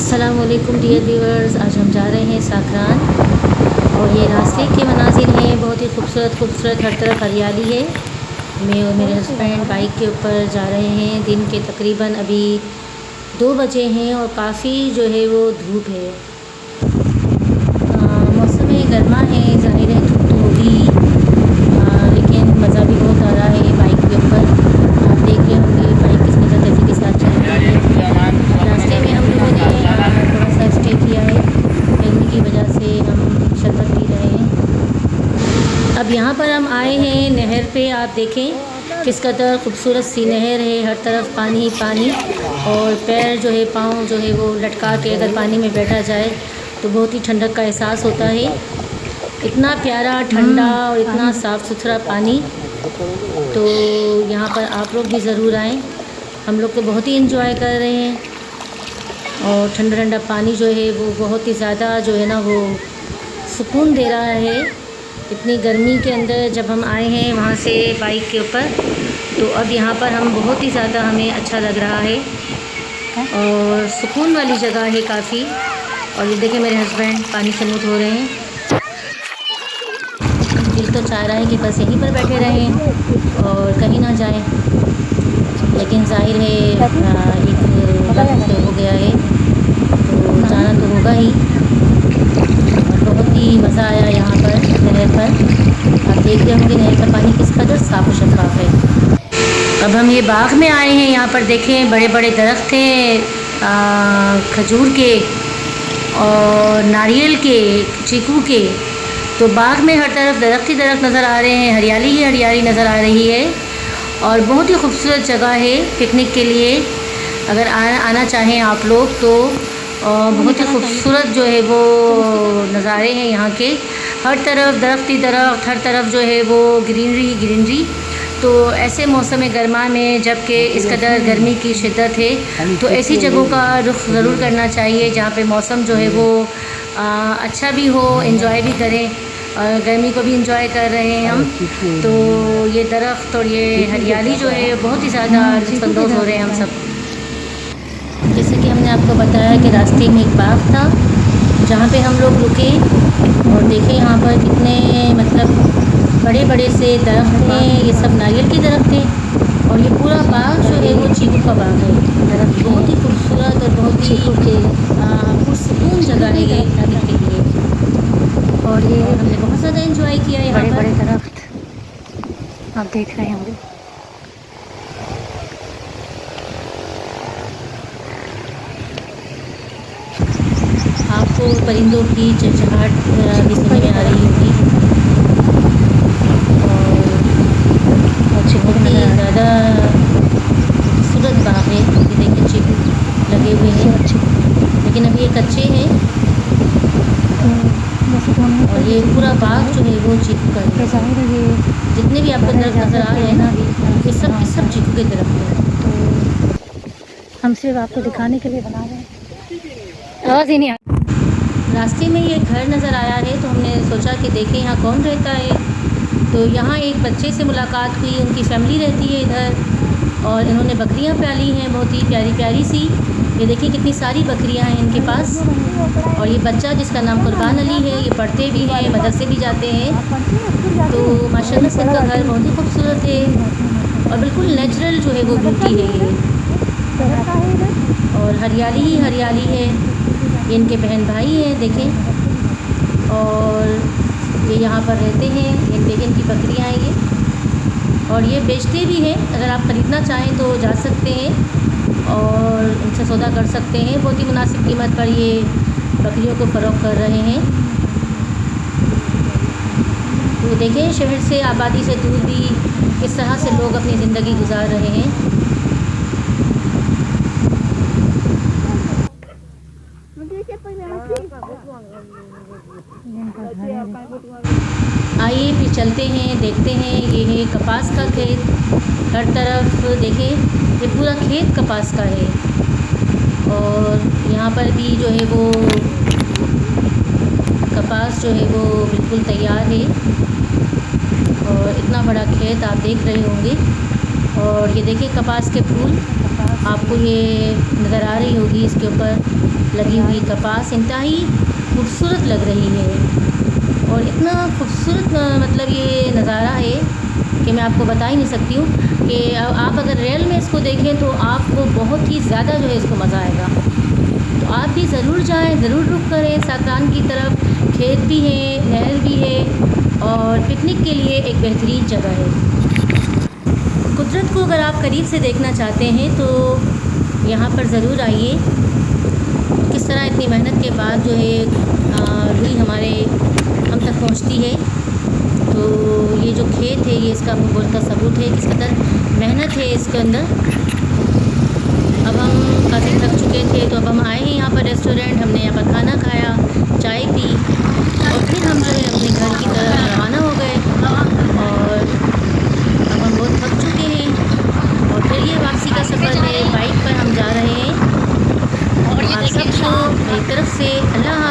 अस्सलामुअलैकुम dear viewers, आज हम जा रहे हैं साखरान और ये रास्ते के मनाजिर हैं बहुत ही खूबसूरत। हर तरफ हरियाली है। मैं और मेरे हस्बैंड बाइक के ऊपर जा रहे हैं। दिन के तकरीबन अभी 2 बजे हैं और काफ़ी जो है वो धूप है। मौसम गर्मा है, ज़ाहिर है धूप तो होगी, लेकिन मज़ा भी बहुत आ रहा है बाइक के ऊपर। आप देख रहे होंगे बाइक किस नज़र तेज़ी के साथ चल रही है। रास्ते में हम लोगों ने थोड़ा सा स्टे किया है, गर्मी की वजह से हम शरबत पी रहे हैं। अब यहाँ पर हम आए हैं नहर पे। आप देखें किस कदर खूबसूरत सी नहर है, हर तरफ पानी ही पानी और पैर जो है पाँव जो है वो लटका के अगर पानी में बैठा जाए तो बहुत ही ठंडक का एहसास होता है। इतना प्यारा ठंडा और इतना साफ़ सुथरा पानी। तो यहाँ पर आप लोग भी ज़रूर आएँ। हम लोग तो बहुत ही इंजॉय कर रहे हैं और ठंडा ठंडा पानी जो है वो बहुत ही ज़्यादा जो है ना वो सुकून दे रहा है। इतनी गर्मी के अंदर जब हम आए हैं वहाँ से बाइक के ऊपर, तो अब यहाँ पर हम बहुत ही ज़्यादा हमें अच्छा लग रहा है और सुकून वाली जगह है काफ़ी। और ये देखें मेरे हस्बैंड पानी से मुँह धो रहे हैं। दिल तो चाह रहा है कि बस यहीं पर बैठे रहें और कहीं ना जाएं, लेकिन जाहिर है एक वक्त हो गया है तो जाना तो होगा ही। और बहुत ही मज़ा आया यहाँ पर नहर पर। आप देख रहे होंगे नहर का पानी किस कदर साफ़ और शफाफ है। अब हम ये बाग में आए हैं। यहाँ पर देखें बड़े बड़े दरख्त हैं खजूर के और नारियल के, चीकू के। तो बाग में हर तरफ दरख्त ही दरख्त नज़र आ रहे हैं, हरियाली ही हरियाली नज़र आ रही है और बहुत ही खूबसूरत जगह है पिकनिक के लिए। अगर आना चाहें आप लोग तो बहुत ही खूबसूरत जो है वो नज़ारे हैं यहाँ के। हर तरफ दरख्त ही दरख्त, हर तरफ जो है वो ग्रीनरी ही ग्रीनरी। तो ऐसे मौसम गर्मा में जबकि इस कदर गर्मी की शिद्दत है तो ऐसी जगहों का रुख ज़रूर करना चाहिए जहाँ पे मौसम जो है वो अच्छा भी हो, एंजॉय भी करें और गर्मी को भी इंजॉय कर रहे हैं हम। तो ये दरख्त और ये हरियाली जो है बहुत ही ज़्यादा लुत्फ़अंदोज़ हो रहे हैं हम सब। जैसे कि हमने आपको बताया कि रास्ते में एक बाग था जहाँ पे हम लोग रुके और देखें यहाँ पर कितने मतलब बड़े बड़े से दरख्त हैं। ये सब नारियल के दरख्त हैं और ये पूरा बाग जो है वो चीकू का बाग है। दरख्त बहुत ही खूबसूरत और बहुत ही पुरसुकून जगह है ये पिकनिक के लिए। और ये हमने बहुत ज़्यादा एंजॉय किया है। बड़े बड़े दरख्त आप देख रहे होंगे। आपको परिंदों की चहचहाट भी सुनने में आ रही होगी और बहुत ही ज़्यादा खूबसूरत बाग है। ये देखिए चीकू लगे हुए हैं लेकिन अभी ये कच्चे हैं और ये पूरा बाग जो है वो चीकू का है। जितने भी आपको दरख्त नज़र आ रहे हैं ना ये सब चीकू के दरख्त हैं। तो हम सिर्फ आपको दिखाने के लिए बना रहे हैं। आवाज़ ही नहीं आ। रास्ते में ये घर नज़र आया है तो हमने सोचा कि देखें यहाँ कौन रहता है। तो यहाँ एक बच्चे से मुलाकात हुई, उनकी फ़ैमिली रहती है इधर और इन्होंने बकरियाँ पाली हैं बहुत ही प्यारी प्यारी सी। ये देखिए कितनी सारी बकरियाँ हैं इनके पास। और ये बच्चा जिसका नाम कुर्बान अली है, ये पढ़ते भी हैं, मदरसे भी जाते हैं। तो माशाल्लाह से इनका घर बहुत ही खूबसूरत है और बिल्कुल नेचुरल जो है वो ब्यूटी है ये। और हरियाली ही हरियाली है। ये इनके बहन भाई हैं देखें और ये यहाँ पर रहते हैं। ये देखें इनकी बकरियाँ हैं ये और ये बेचते भी हैं। अगर आप ख़रीदना चाहें तो जा सकते हैं और उनसे सौदा कर सकते हैं। बहुत ही मुनासिब कीमत पर ये बकरियों को फ़रोख्त कर रहे हैं। तो देखें शहर से, आबादी से दूर भी किस तरह से लोग अपनी ज़िंदगी गुजार रहे हैं। आइए फिर चलते हैं, देखते हैं। ये है कपास का खेत। हर तरफ देखें ये पूरा खेत कपास का है और यहाँ पर भी जो है वो कपास जो है वो बिल्कुल तैयार है और इतना बड़ा खेत आप देख रहे होंगे। और ये देखिए कपास के फूल आपको ये नज़र आ रही होगी, इसके ऊपर लगी हुई कपास इंतहाई खूबसूरत लग रही है और इतना खूबसूरत मतलब ये नज़ारा है कि मैं आपको बता ही नहीं सकती हूँ कि आप अगर रियल में इसको देखें तो आपको बहुत ही ज़्यादा जो है इसको मज़ा आएगा। तो आप भी ज़रूर जाएं, ज़रूर रुख करें साकरान की तरफ। खेत भी है, नहर भी है और पिकनिक के लिए एक बेहतरीन जगह है। कुदरत को अगर आप करीब से देखना चाहते हैं तो यहाँ पर ज़रूर आइए। किस तरह इतनी मेहनत के बाद जो है रुई हमारे हम तक पहुँचती है। तो ये जो खेत है ये इसका बोलता सबूत है किस कदर मेहनत है इसके अंदर। अब हम काफ़ी थक चुके थे तो अब हम आए हैं यहाँ पर रेस्टोरेंट, हमने यहाँ पर खाना खाया, चाय पी और फिर हम जो है अपने घर की तरफ रवाना हो गए। और अब हम बहुत थक चुके हैं और फिर ये वापसी का सफ़र है, बाइक पर हम जा रहे हैं। और आप सबको मेरी तरफ से अल्लाह